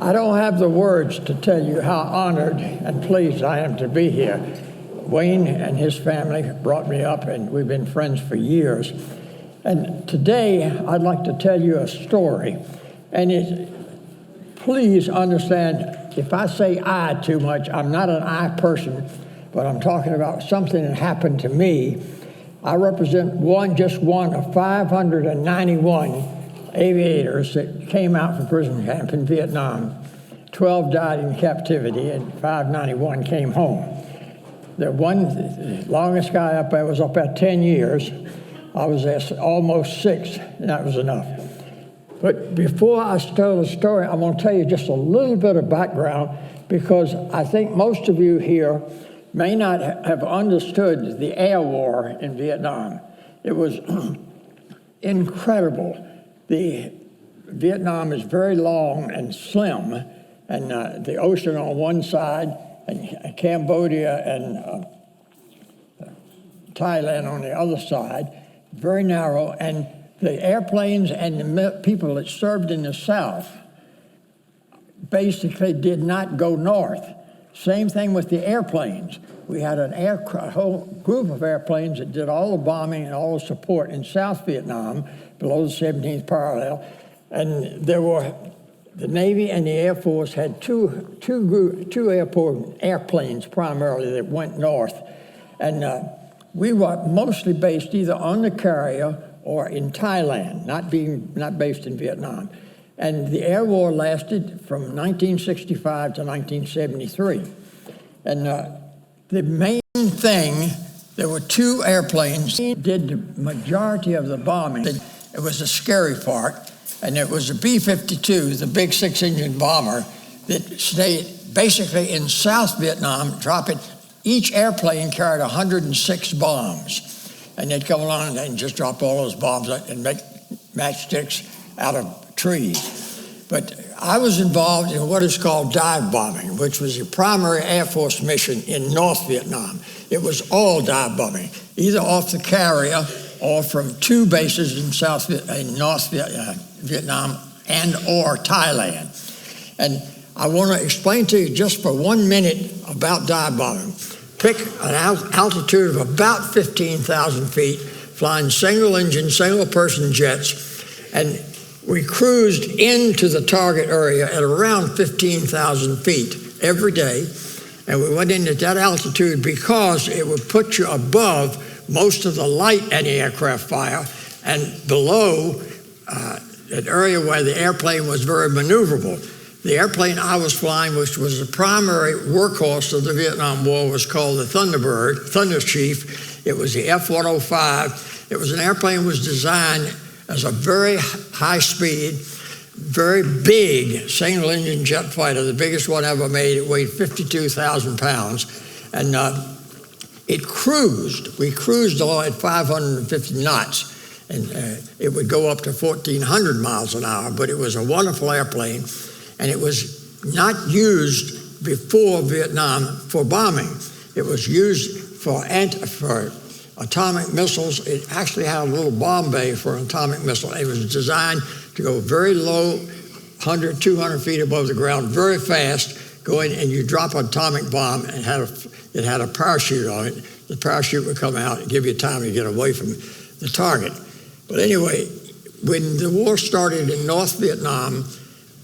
I don't have the words to tell you how honored and pleased I am to be here. Wayne and his family brought me up, and we've been friends for years. And today, I'd like to tell you a story. And please understand, if I say I too much, I'm not an I person, but I'm talking about something that happened to me. I represent just one of 591 aviators that came out from prison camp in Vietnam. 12 died in captivity, and 591 came home. The longest guy up there was up there 10 years. I was there almost 6, and that was enough. But before I tell the story, I'm going to tell you just a little bit of background, because I think most of you here may not have understood the air war in Vietnam. It was incredible. Vietnam is very long and slim, and the ocean on one side, and Cambodia and Thailand on the other side, very narrow, and the airplanes and the people that served in the South basically did not go north. Same thing with the airplanes. We had a whole group of airplanes that did all the bombing and all the support in South Vietnam, below the 17th parallel, and the Navy and the Air Force had two airplanes primarily that went north, and we were mostly based either on the carrier or in Thailand, not based in Vietnam. And the air war lasted from 1965 to 1973. And the main thing, there were 2 airplanes that did the majority of the bombing. It was the scary part, and it was the B-52, the big 6-engine bomber, that stayed basically in South Vietnam, dropping. Each airplane carried 106 bombs, and they'd come along and just drop all those bombs and make matchsticks out of trees. But I was involved in what is called dive bombing, which was a primary Air Force mission in North Vietnam. It was all dive bombing, either off the carrier or from 2 bases in North Vietnam and or Thailand. And I want to explain to you just for 1 minute about dive bombing. Pick an altitude of about 15,000 feet, flying single-engine, single-person jets, and we cruised into the target area at around 15,000 feet every day, and we went into that altitude because it would put you above most of the light anti-aircraft fire and below an area where the airplane was very maneuverable. The airplane I was flying, which was the primary workhorse of the Vietnam War, was called the Thunderbird, Thunder Chief. It was the F-105. It was an airplane that was designed as a very high-speed, very big single-engine jet fighter, the biggest one ever made. It weighed 52,000 pounds. And it cruised. We cruised along at 550 knots. And it would go up to 1,400 miles an hour, but it was a wonderful airplane. And it was not used before Vietnam for bombing. It was used for atomic missiles. It actually had a little bomb bay for an atomic missile. It was designed to go very low, 100, 200 feet above the ground, very fast, going, and you drop an atomic bomb, and it had a parachute on it. The parachute would come out and give you time to get away from the target. But anyway, when the war started in North Vietnam,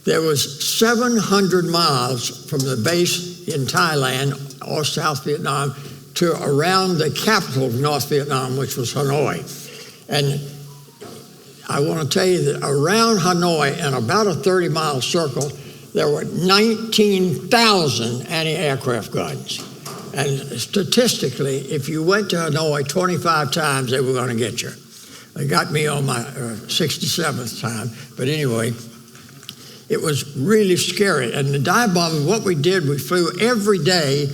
there was 700 miles from the base in Thailand or South Vietnam to around the capital of North Vietnam, which was Hanoi. And I want to tell you that around Hanoi, in about a 30-mile circle, there were 19,000 anti-aircraft guns. And statistically, if you went to Hanoi 25 times, they were going to get you. They got me on my 67th time. But anyway, it was really scary. And the dive bombing, what we did, we flew every day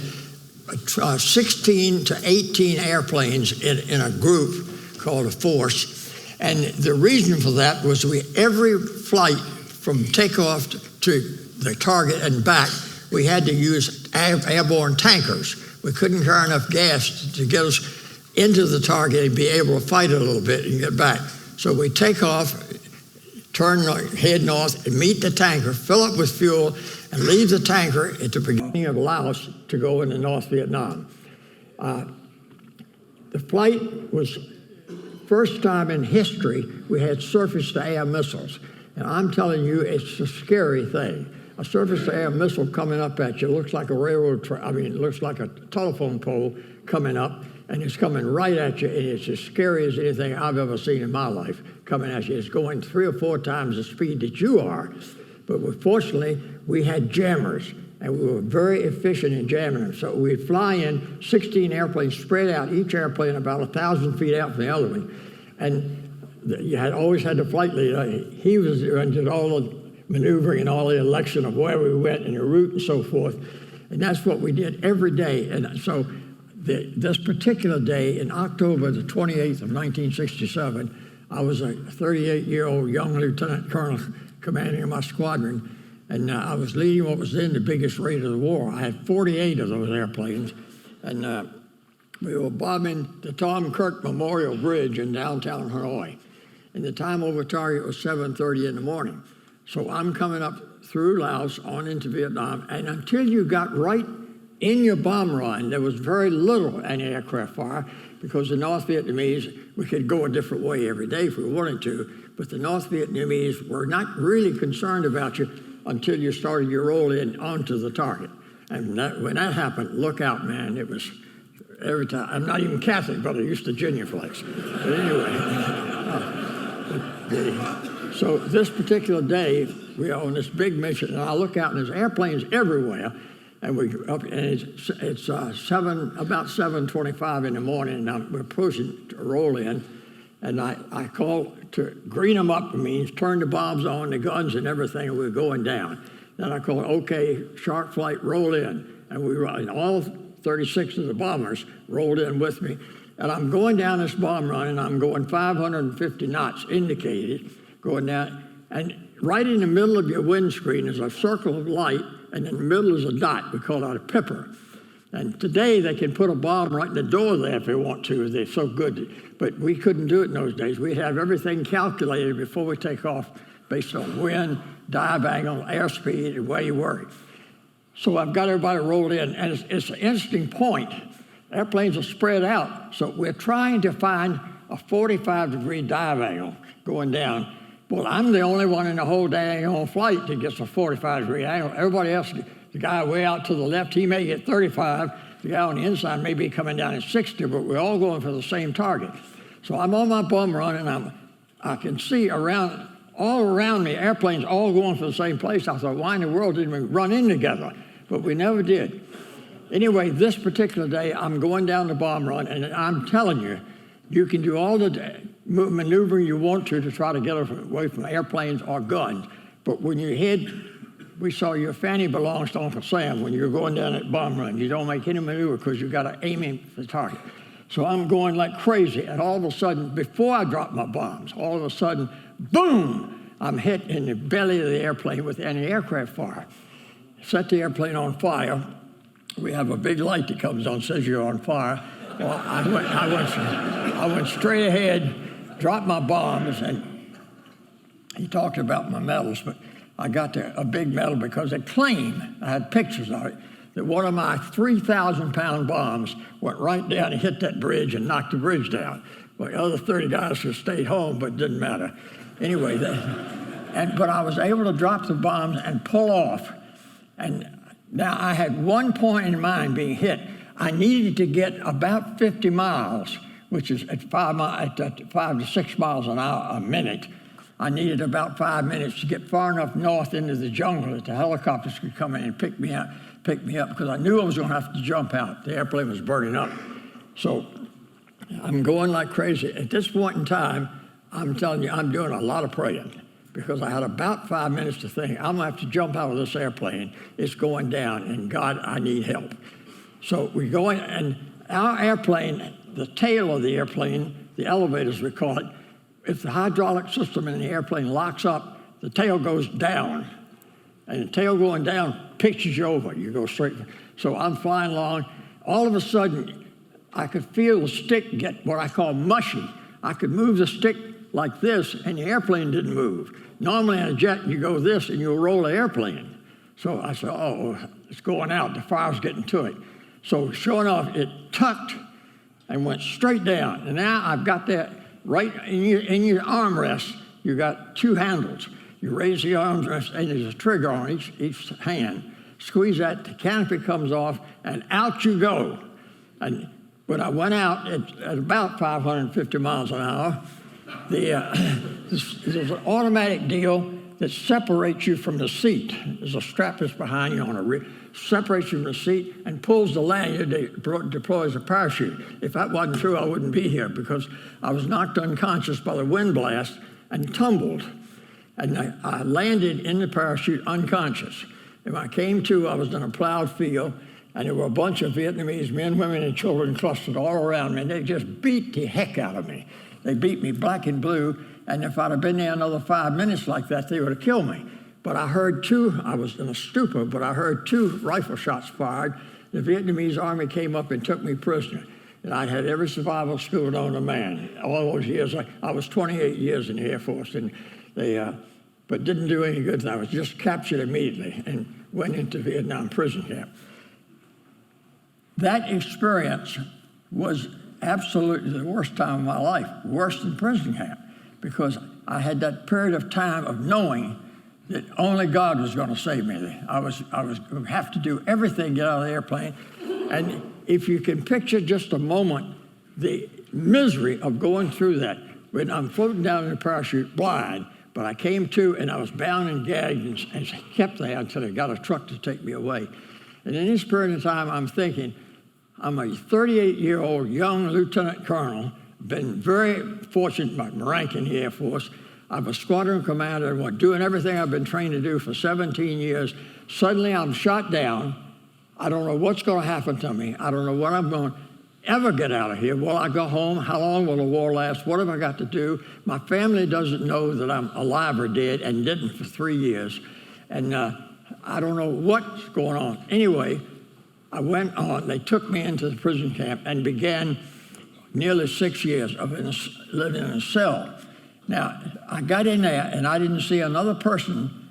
16 to 18 airplanes in a group called a force. And the reason for that was every flight from takeoff to the target and back, we had to use airborne tankers. We couldn't carry enough gas to get us into the target and be able to fight it a little bit and get back. So we take off, turn, head north, and meet the tanker, fill up with fuel, and leave the tanker at the beginning of Laos to go into North Vietnam. The flight was first time in history we had surface-to-air missiles. And I'm telling you, it's a scary thing. A surface-to-air missile coming up at you looks like a it looks like a telephone pole coming up, and it's coming right at you, and it's as scary as anything I've ever seen in my life coming at you. It's going 3 or 4 times the speed that you are. But fortunately, we had jammers, and we were very efficient in jamming them. So we'd fly in 16 airplanes spread out, each airplane about 1,000 feet out from the other one. And you always had the flight leader. He was did all the maneuvering and all the election of where we went and the route and so forth. And that's what we did every day. And so this particular day, in October the 28th of 1967, I was a 38-year-old young lieutenant colonel commanding my squadron, and I was leading what was then the biggest raid of the war. I had 48 of those airplanes, and we were bombing the Tom Kirk Memorial Bridge in downtown Hanoi. And the time over target was 7:30 in the morning. So I'm coming up through Laos on into Vietnam, and until you got right in your bomb run, there was very little anti-aircraft fire, because the North Vietnamese, we could go a different way every day if we wanted to, but the North Vietnamese were not really concerned about you until you started your roll in onto the target. And when that happened, look out, man. It was every time. I'm not even Catholic, but I used to genuflex. But anyway, so this particular day, we are on this big mission, and I look out, and there's airplanes everywhere. And it's about 7:25 in the morning, and we're pushing to roll in. And I call to green them up. It means turn the bombs on, the guns and everything, and we're going down. Then I call, okay, sharp flight, roll in. And all 36 of the bombers rolled in with me. And I'm going down this bomb run, and I'm going 550 knots indicated, going down. And right in the middle of your windscreen is a circle of light, and in the middle is a dot. We call that a pipper. And today they can put a bomb right in the door there if they want to. They're so good. But we couldn't do it in those days. We'd have everything calculated before we take off based on wind, dive angle, airspeed, and where you were. So I've got everybody rolled in, and it's an interesting point. Airplanes are spread out, so we're trying to find a 45-degree dive angle going down. Well, I'm the only one in the whole dang on flight that gets a 45-degree angle. Everybody else, the guy way out to the left, he may get 35. The guy on the inside may be coming down at 60, but we're all going for the same target. So I'm on my bomb run, and I can see all around me, airplanes all going for the same place. I thought, why in the world didn't we run in together? But we never did. Anyway, this particular day, I'm going down the bomb run, and I'm telling you, you can do all the maneuvering you want to try to get away from airplanes or guns. But when you we saw your fanny belongs to Uncle Sam when you're going down that bomb run. You don't make any maneuver because you've got to aim in for the target. So I'm going like crazy, and all of a sudden, before I drop my bombs, all of a sudden, boom, I'm hit in the belly of the airplane with anti-aircraft fire. Set the airplane on fire. We have a big light that comes on, says you're on fire. Well, I went straight ahead, dropped my bombs, and he talked about my medals, but I got a big medal because they claim, I had pictures of it, that one of my 3,000-pound bombs went right down and hit that bridge and knocked the bridge down. Well, the other 30 guys should have stayed home, but it didn't matter. Anyway, but I was able to drop the bombs and pull off. And now I had one point in mind being hit. I needed to get about 50 miles, which is at 5 to 6 miles an hour a minute. I needed about 5 minutes to get far enough north into the jungle that the helicopters could come in and pick me up because I knew I was going to have to jump out. The airplane was burning up. So I'm going like crazy. At this point in time, I'm telling you, I'm doing a lot of praying because I had about 5 minutes to think, I'm going to have to jump out of this airplane. It's going down, and God, I need help. So we go in, and our airplane, the tail of the airplane, the elevators we call it, if the hydraulic system in the airplane locks up, the tail goes down. And the tail going down pitches you over. You go straight. So I'm flying along. All of a sudden, I could feel the stick get what I call mushy. I could move the stick like this, and the airplane didn't move. Normally in a jet, you go this, and you'll roll the airplane. So I said, oh, it's going out. The fire's getting to it. So sure enough, it tucked and went straight down. And now I've got that right in your armrest. You got two handles. You raise the armrest, and there's a trigger on each hand. Squeeze that, the canopy comes off, and out you go. And when I went out at about 550 miles an hour, there's an automatic deal that separates you from the seat. There's a strap that's behind you on a rig, separates you from the seat and pulls the lanyard that deploys a parachute. If that wasn't true, I wouldn't be here, because I was knocked unconscious by the wind blast and tumbled. And I landed in the parachute unconscious. And when I came to, I was in a plowed field, and there were a bunch of Vietnamese men, women, and children clustered all around me, and they just beat the heck out of me. They beat me black and blue, and if I'd have been there another 5 minutes like that, they would have killed me. But I heard I was in a stupor, but I heard 2 rifle shots fired. The Vietnamese army came up and took me prisoner. And I had every survival skill known to man. All those years, I was 28 years in the Air Force, and but didn't do any good. I was just captured immediately and went into Vietnam prison camp. That experience was absolutely the worst time of my life, worse than prison camp, because I had that period of time of knowing that only God was going to save me. I was going to have to do everything, get out of the airplane. And if you can picture just a moment the misery of going through that, when I'm floating down in the parachute blind, but I came to and I was bound and gagged and kept there until they got a truck to take me away. And in this period of time, I'm thinking, I'm a 38-year-old young lieutenant colonel, been very fortunate in my rank in the Air Force. I'm a squadron commander and doing everything I've been trained to do for 17 years. Suddenly I'm shot down. I don't know what's going to happen to me. I don't know what I'm going to ever get out of here. Will I go home? How long will the war last? What have I got to do? My family doesn't know that I'm alive or dead, and didn't for 3 years. And I don't know what's going on. Anyway, I went on. They took me into the prison camp and began nearly 6 years of living in a cell. Now, I got in there, and I didn't see another person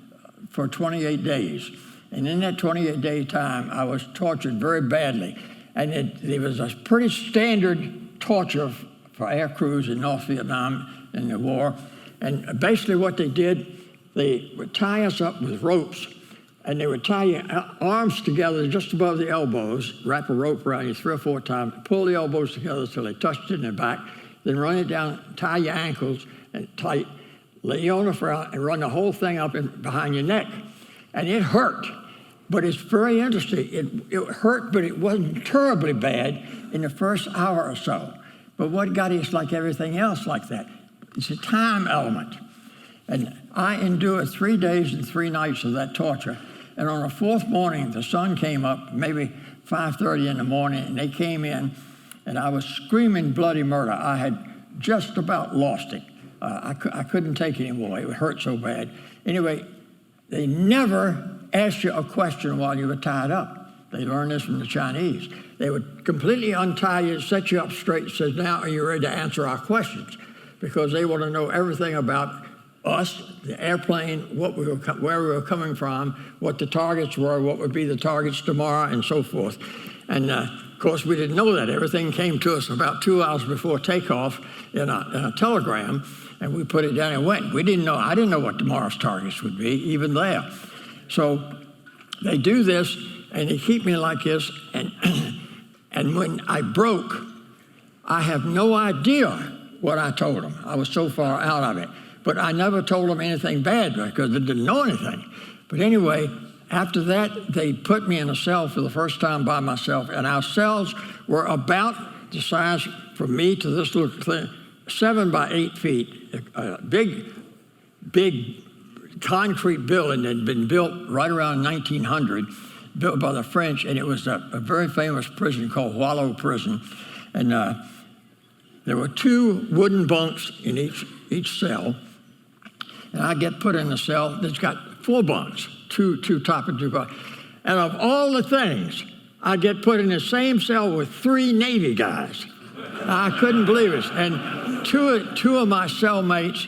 for 28 days. And in that 28-day time, I was tortured very badly. And it was a pretty standard torture for air crews in North Vietnam in the war. And basically what they did, they would tie us up with ropes, and they would tie your arms together just above the elbows, wrap a rope around you 3 or 4 times, pull the elbows together till they touched in the back, then run it down, tie your ankles and tight, lay you on the front, and run the whole thing up behind your neck. And it hurt. But it's very interesting. It hurt, but it wasn't terribly bad in the first hour or so. But what got us like everything else like that, it's a time element. And I endured 3 days and 3 nights of that torture. And on the 4th morning, the sun came up, maybe 5:30 in the morning, and they came in, and I was screaming bloody murder. I had just about lost it. I couldn't take it anymore. It hurt so bad. Anyway, they never asked you a question while you were tied up. They learned this from the Chinese. They would completely untie you, set you up straight, and says, now are you ready to answer our questions? Because they want to know everything about us, the airplane, where we were coming from, what the targets were, what would be the targets tomorrow, and so forth. And of course, we didn't know that. Everything came to us about 2 hours before takeoff in a telegram, and we put it down and went. We didn't know. I didn't know what tomorrow's targets would be, even there. So they do this, and they keep me like this, and when I broke, I have no idea what I told them. I was so far out of it. But I never told them anything bad because they didn't know anything. But anyway, after that, they put me in a cell for the first time by myself, and our cells were about the size from me to this little thing, 7 by 8 feet, a big concrete building that had been built right around 1900, built by the French, and it was a very famous prison called Wallow Prison. And there were 2 wooden bunks in each cell, and I get put in a cell that's got 4 bunks, two top and 2 bottom. And of all the things, I get put in the same cell with 3 Navy guys. I couldn't believe it. And two of my cellmates,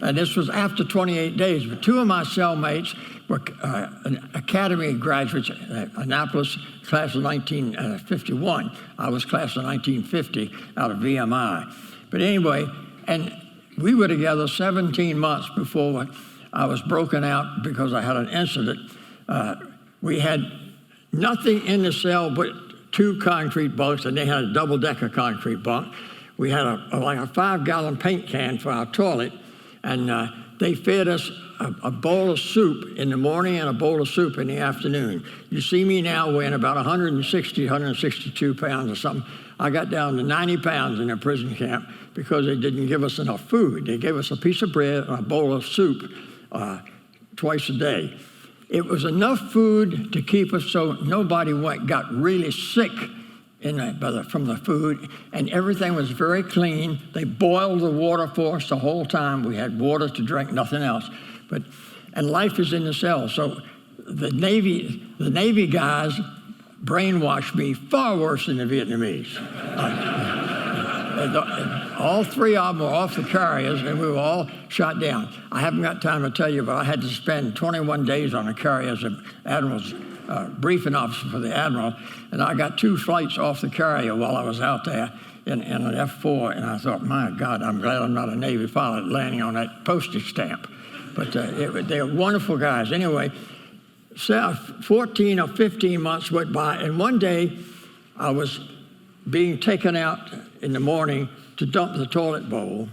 and this was after 28 days, but two of my cellmates were academy graduates at Annapolis, class of 1951. I was class of 1950 out of VMI. But anyway, and we were together 17 months before I was broken out because I had an incident. We had nothing in the cell but 2 concrete bunks, and they had a double-decker concrete bunk. We had like a 5-gallon paint can for our toilet, and they fed us a bowl of soup in the morning and a bowl of soup in the afternoon. You see me now weighing about 160, 162 pounds or something. I got down to 90 pounds in a prison camp because they didn't give us enough food. They gave us a piece of bread and a bowl of soup twice a day. It was enough food to keep us so nobody got really sick from the food, and everything was very clean. They boiled the water for us the whole time. We had water to drink, nothing else. And life is in the cell. So the Navy guys brainwashed me far worse than the Vietnamese. All 3 of them were off the carriers, and we were all shot down. I haven't got time to tell you, but I had to spend 21 days on a carrier as an admiral's briefing officer for the admiral, and I got 2 flights off the carrier while I was out there in an F-4, and I thought, my God, I'm glad I'm not a Navy pilot landing on that postage stamp. But they were wonderful guys. Anyway, 14 or 15 months went by, and one day I was being taken out in the morning to dump the toilet bowl,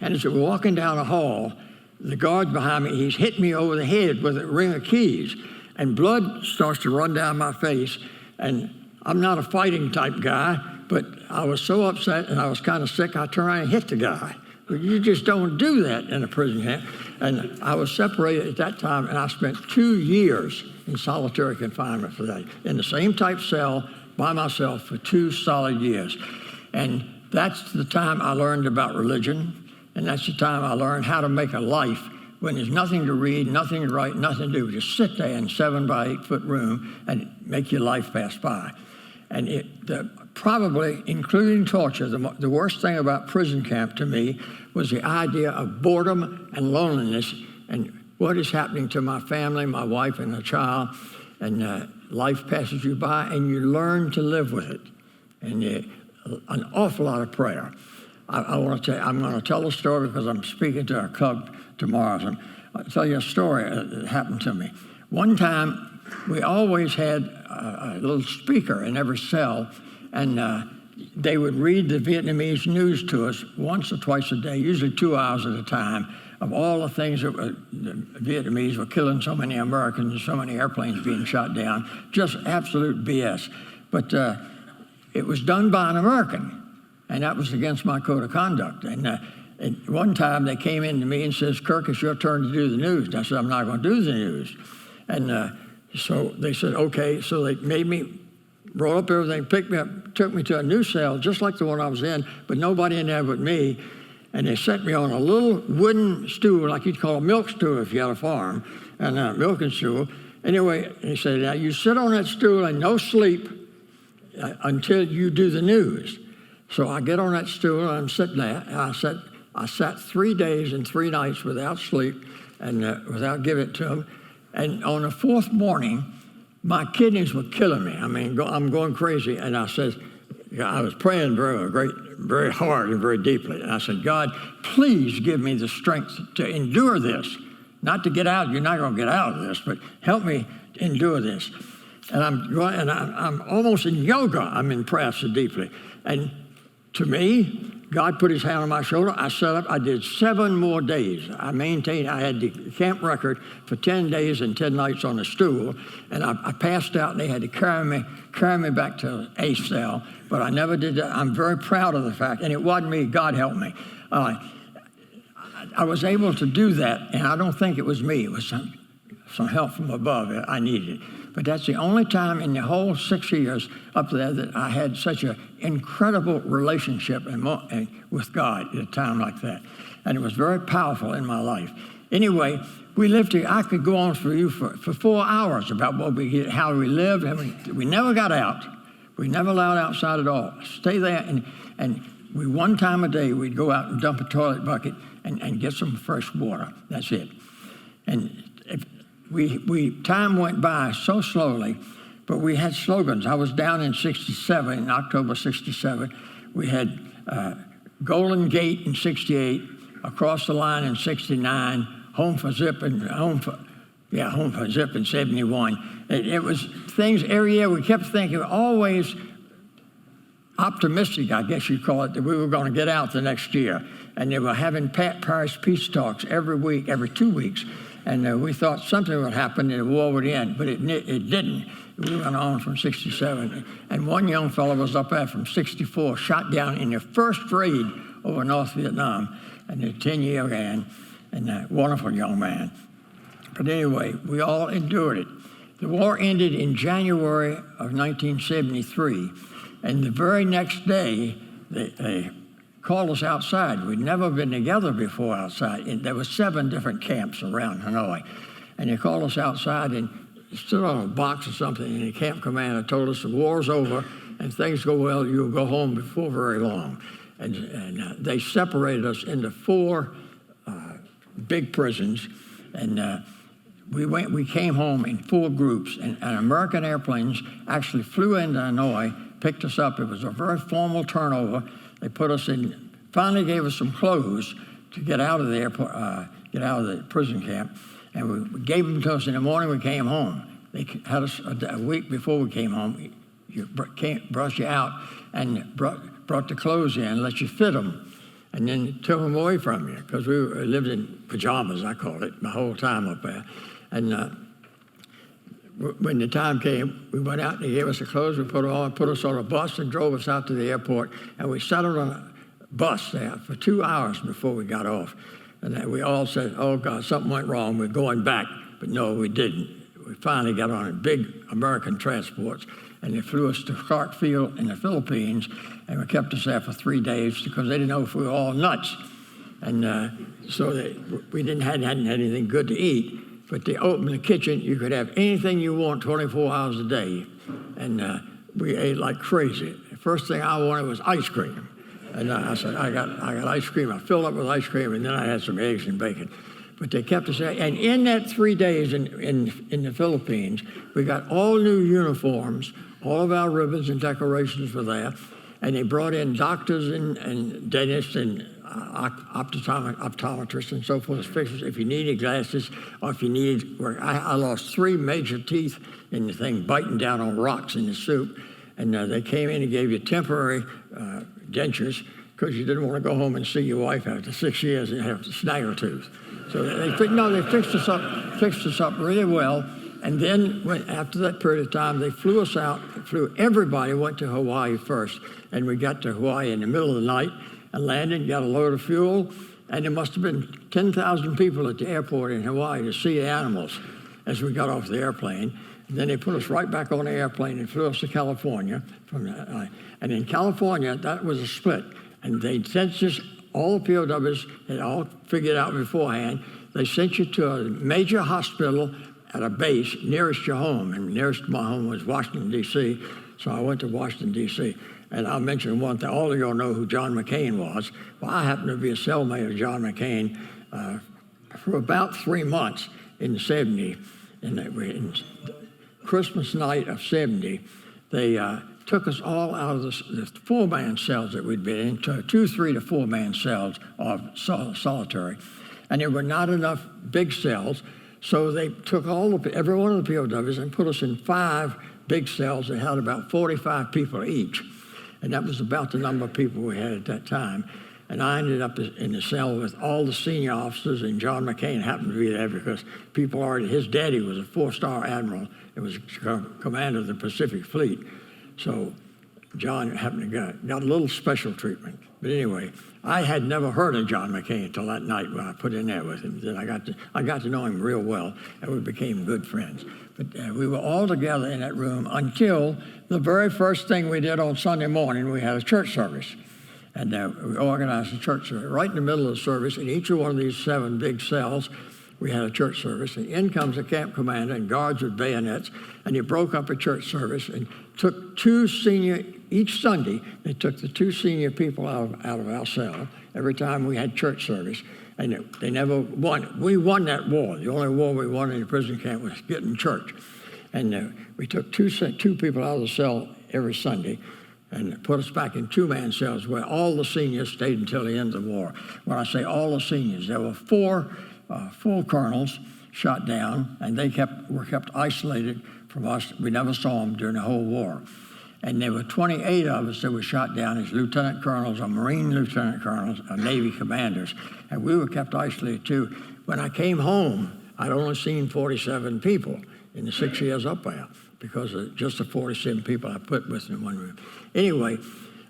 and as we were walking down the hall, the guard behind me, he's hit me over the head with a ring of keys, and blood starts to run down my face, and I'm not a fighting type guy, but I was so upset and I was kind of sick, I turned around and hit the guy. But you just don't do that in a prison camp. And I was separated at that time, and I spent 2 years in solitary confinement for that, in the same type cell by myself for 2 solid years. And that's the time I learned about religion, and that's the time I learned how to make a life when there's nothing to read, nothing to write, nothing to do. Just sit there in a 7 by 8 foot room and make your life pass by. And probably, including torture, the worst thing about prison camp to me was the idea of boredom and loneliness and what is happening to my family, my wife and a child, and life passes you by and you learn to live with it. And an awful lot of prayer. I want to tell you, I'm going to tell a story because I'm speaking to our club tomorrow. So I'll tell you a story that happened to me. One time, we always had a little speaker in every cell, and they would read the Vietnamese news to us once or twice a day, usually 2 hours at a time, of all the things that the Vietnamese were killing so many Americans and so many airplanes being shot down, just absolute BS. But it was done by an American, and that was against my code of conduct. And one time they came in to me and says, "Kirk, it's your turn to do the news." And I said, "I'm not going to do the news." And so they said, okay. So they made me roll up everything, picked me up, took me to a new cell, just like the one I was in, but nobody in there but me. And they set me on a little wooden stool, like you'd call a milk stool if you had a farm, and a milking stool. Anyway, they said, now you sit on that stool and no sleep until you do the news. So I get on that stool and I'm sitting there, and I sat 3 days and 3 nights without sleep and without giving it to them. And on the 4th morning, my kidneys were killing me. I mean, I'm going crazy. And I said, I was praying very hard and very deeply. And I said, God, please give me the strength to endure this. Not to get out, you're not going to get out of this, but help me endure this. And I'm almost in yoga. I'm in prayer so deeply. And to me, God put his hand on my shoulder. I sat up. I did 7 more days. I had the camp record for 10 days and 10 nights on a stool. And I passed out, and they had to carry me back to a cell. But I never did that. I'm very proud of the fact. And it wasn't me. God helped me. I was able to do that, and I don't think it was me. It was some help from above. I needed it. But that's the only time in the whole 6 years up there that I had such an incredible relationship with God at a time like that. And it was very powerful in my life. Anyway, we lived here. I could go on for 4 hours about how we lived. We never got out. We never allowed outside at all. Stay there, and one time a day, we'd go out and dump a toilet bucket and get some fresh water. That's it. And time went by so slowly, but we had slogans. I was down in 67, in October 67. We had Golden Gate in 68, Across the Line in 69, Home for Zip in 71. It was things every year. We kept thinking, always optimistic, I guess you'd call it, that we were going to get out the next year. And they were having Paris peace talks every week, every 2 weeks. And we thought something would happen and the war would end, but it didn't. We went on from 67. And one young fellow was up there from 64, shot down in the first raid over North Vietnam. And the 10-year ran, and a wonderful young man. But anyway, we all endured it. The war ended in January of 1973. And the very next day, they called us outside. We'd never been together before outside. And there were 7 different camps around Hanoi. And they called us outside and stood on a box or something, and the camp commander told us the war's over, and if things go well, you'll go home before very long. And they separated us into 4 big prisons, and we came home in 4 groups, and American airplanes actually flew into Hanoi, picked us up. It was a very formal turnover. They put us in, finally gave us some clothes to get out of the airport, get out of the prison camp, and we gave them to us in the morning. We came home. They had us a week before we came home. You brought you out and brought the clothes in, let you fit them, and then took them away from you, because we lived in pajamas, I called it, my whole time up there. And when the time came, we went out and they gave us the clothes, we put us on a bus and drove us out to the airport, and we settled on a bus there for 2 hours before we got off. And we all said, oh God, something went wrong, we're going back. But no, we didn't. We finally got on a big American transports, and they flew us to Kirk Field in the Philippines, and we kept us there for 3 days because they didn't know if we were all nuts. And so we hadn't had anything good to eat, but they opened the kitchen. You could have anything you want 24 hours a day. And we ate like crazy. The first thing I wanted was ice cream. And I said, I got ice cream. I filled up with ice cream, and then I had some eggs and bacon. But they kept us there. And in that 3 days in the Philippines, we got all new uniforms. All of our ribbons and decorations were there. And they brought in doctors and dentists and optometrists and so forth, fixers, if you needed glasses, or if you needed work. I lost 3 major teeth in the thing, biting down on rocks in the soup. And they came in and gave you temporary dentures because you didn't want to go home and see your wife after 6 years and have to snag her tooth. So they fixed us up really well. And then after that period of time, they flew us out. Everybody went to Hawaii first. And we got to Hawaii in the middle of the night and landed, got a load of fuel. And there must have been 10,000 people at the airport in Hawaii to see the animals as we got off the airplane. And then they put us right back on the airplane and flew us to California. And in California, that was a split. And they sent us, all the POWs had all figured out beforehand. They sent you to a major hospital at a base nearest your home. And nearest my home was Washington, D.C. So I went to Washington, D.C. And I'll mention one thing. All of you all know who John McCain was. Well, I happened to be a cellmate of John McCain for about 3 months in 70. In Christmas night of 70, they took us all out of the 4-man cells that we'd been in, to 2, 3 to 4-man cells of solitary. And there were not enough big cells, so they took every one of the POWs and put us in 5 big cells that had about 45 people each. And that was about the number of people we had at that time. And I ended up in the cell with all the senior officers, and John McCain happened to be there because his daddy was a 4-star admiral. It was commander of the Pacific Fleet. So John happened to got a little special treatment. But anyway, I had never heard of John McCain until that night when I put in there with him. Then I got to know him real well, and we became good friends. But we were all together in that room until the very first thing we did on Sunday morning. We had a church service. And we organized a church service right in the middle of the service. In each one of these 7 big cells we had a church service, and in comes a camp commander and guards with bayonets, and he broke up a church service and took each Sunday, they took the 2 senior people out of our cell every time we had church service, and they never won. We won that war. The only war we won in the prison camp was getting church. And we took two people out of the cell every Sunday and put us back in 2-man cells where all the seniors stayed until the end of the war. When I say all the seniors, there were 4 full colonels shot down, and they were kept isolated from us. We never saw them during the whole war. And there were 28 of us that were shot down as lieutenant colonels or Marine lieutenant colonels or Navy commanders, and we were kept isolated too. When I came home, I'd only seen 47 people in the 6 years up there because of just the 47 people I put with in one room. Anyway,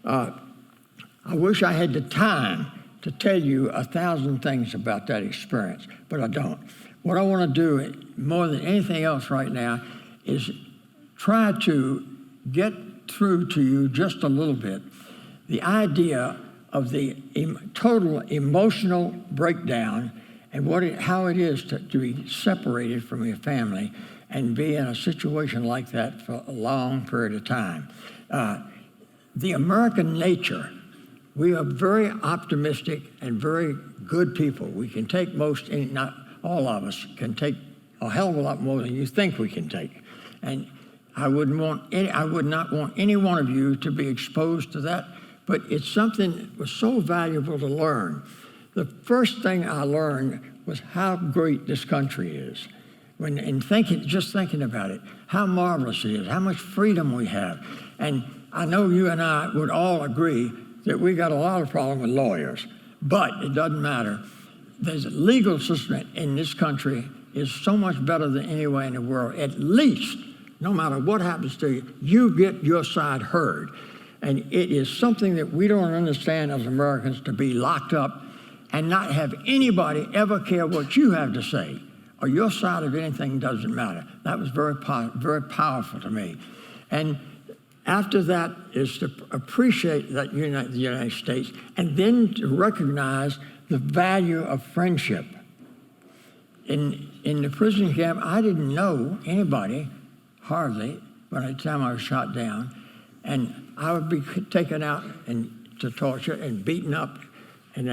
I wish I had the time to tell you 1,000 things about that experience, but I don't. What I want to do more than anything else right now is try to get through to you just a little bit the idea of the total emotional breakdown and how it is to be separated from your family and be in a situation like that for a long period of time. The American nature, we are very optimistic and very good people. We can take not all of us can take a hell of a lot more than you think we can take. And I would not want any one of you to be exposed to that, but it's something that was so valuable to learn. The first thing I learned was how great this country is. Just thinking about it, how marvelous it is, how much freedom we have. And I know you and I would all agree that we got a lot of problems with lawyers, but it doesn't matter. There's a legal system in this country is so much better than anywhere in the world. At least, no matter what happens to you, you get your side heard. And it is something that we don't understand as Americans, to be locked up and not have anybody ever care what you have to say, or your side of anything doesn't matter. That was very powerful to me. And after that is to appreciate that the United States, and then to recognize the value of friendship. In the prison camp, I didn't know anybody, hardly, by the time I was shot down, and I would be taken out to torture and beaten up, and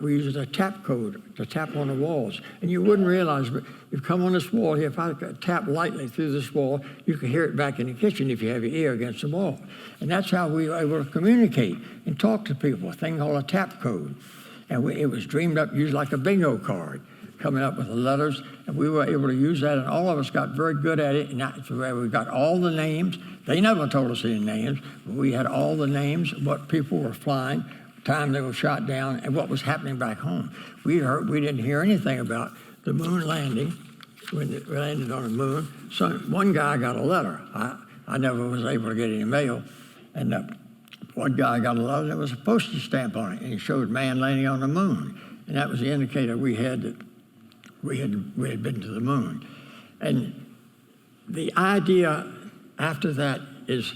we used a tap code to tap on the walls. And you wouldn't realize, but you come on this wall here, if I tap lightly through this wall, you can hear it back in the kitchen if you have your ear against the wall. And that's how we were able to communicate and talk to people, a thing called a tap code. And it was dreamed up, used like a bingo card, coming up with the letters, and we were able to use that, and all of us got very good at it, and that's where we got all the names. They never told us any names, but we had all the names, what people were flying, time they were shot down, and what was happening back home. We didn't hear anything about the moon landing, when it landed on the moon. So one guy got a letter. I never was able to get any mail, and one guy got a letter, there was a postage stamp on it, and it showed man landing on the moon, and that was the indicator we had that we had been to the moon. And the idea after that is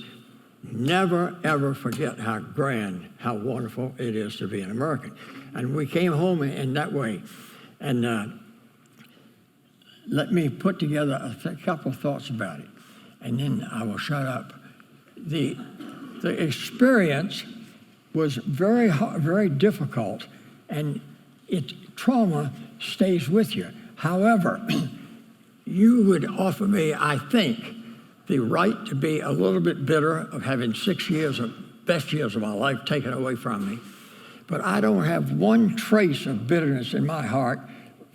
never, ever forget how grand, how wonderful it is to be an American. And we came home in that way. And let me put together a couple of thoughts about it, and then I will shut up. The experience was very hard, very difficult, and trauma stays with you. However, you would offer me, I think, the right to be a little bit bitter of having 6 years of best years of my life taken away from me. But I don't have one trace of bitterness in my heart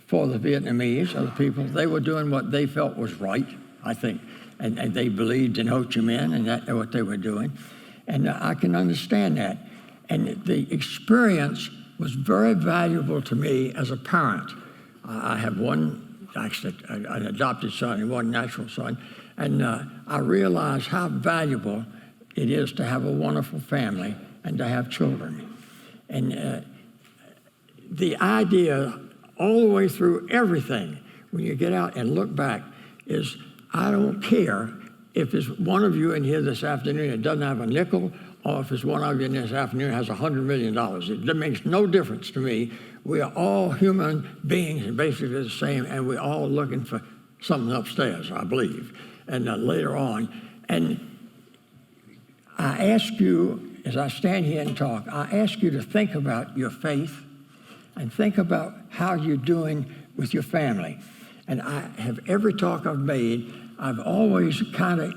for the Vietnamese or the people. They were doing what they felt was right, I think, and they believed in Ho Chi Minh and that's what they were doing. And I can understand that. And the experience was very valuable to me as a parent. I have one, actually, an adopted son and one natural son, and I realize how valuable it is to have a wonderful family and to have children. And the idea all the way through everything, when you get out and look back, is I don't care if there's one of you in here this afternoon that doesn't have a nickel, or if there's one of you in this afternoon that has $100 million. It makes no difference to me we are all human beings and basically the same, and we're all looking for something upstairs, I believe, and later on. And I ask you, as I stand here and talk, I ask you to think about your faith and think about how you're doing with your family. And I have every talk I've made, I've always kind of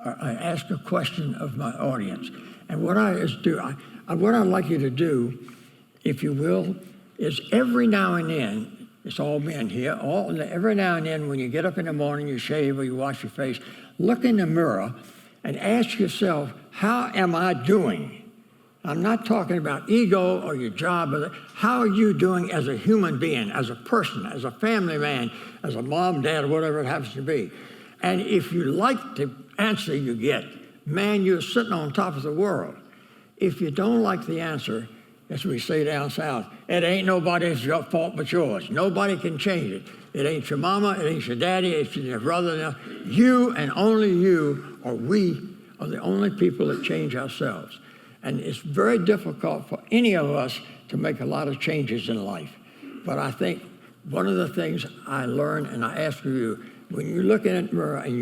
I ask a question of my audience. And what what I'd like you to do, if you will, is every now and then, it's all men here, every now and then when you get up in the morning, you shave or you wash your face, look in the mirror and ask yourself, how am I doing? I'm not talking about ego or your job, but how are you doing as a human being, as a person, as a family man, as a mom, dad, or whatever it happens to be? And if you like the answer you get, man, you're sitting on top of the world. If you don't like the answer, as we say down south, it ain't nobody's fault but yours. Nobody can change it. It ain't your mama, it ain't your daddy, it's your brother. You and only you, or we, are the only people that change ourselves. And it's very difficult for any of us to make a lot of changes in life. But I think one of the things I learned, and I ask you, when you look in the mirror and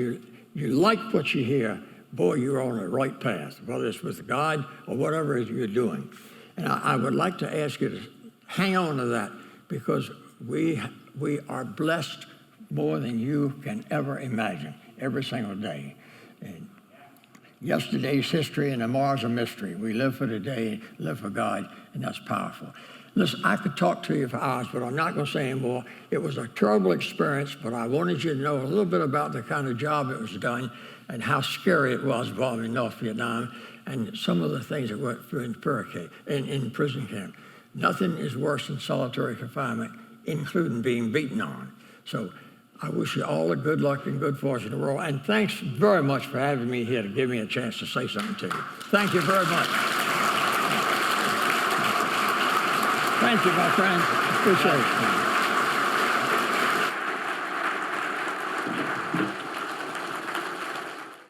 you like what you hear, boy, you're on the right path, whether it's with God or whatever it is you're doing. And I would like to ask you to hang on to that, because we are blessed more than you can ever imagine every single day. And yesterday's history and tomorrow's a mystery. We live for today, live for God, and that's powerful. Listen, I could talk to you for hours, but I'm not going to say anymore. It was a terrible experience, but I wanted you to know a little bit about the kind of job that was done and how scary it was involving North Vietnam and some of the things that went through in prison camp. Nothing is worse than solitary confinement, including being beaten on. So I wish you all the good luck and good fortune in the world. And thanks very much for having me here to give me a chance to say something to you. Thank you very much. Thank you, my friend. Appreciate it.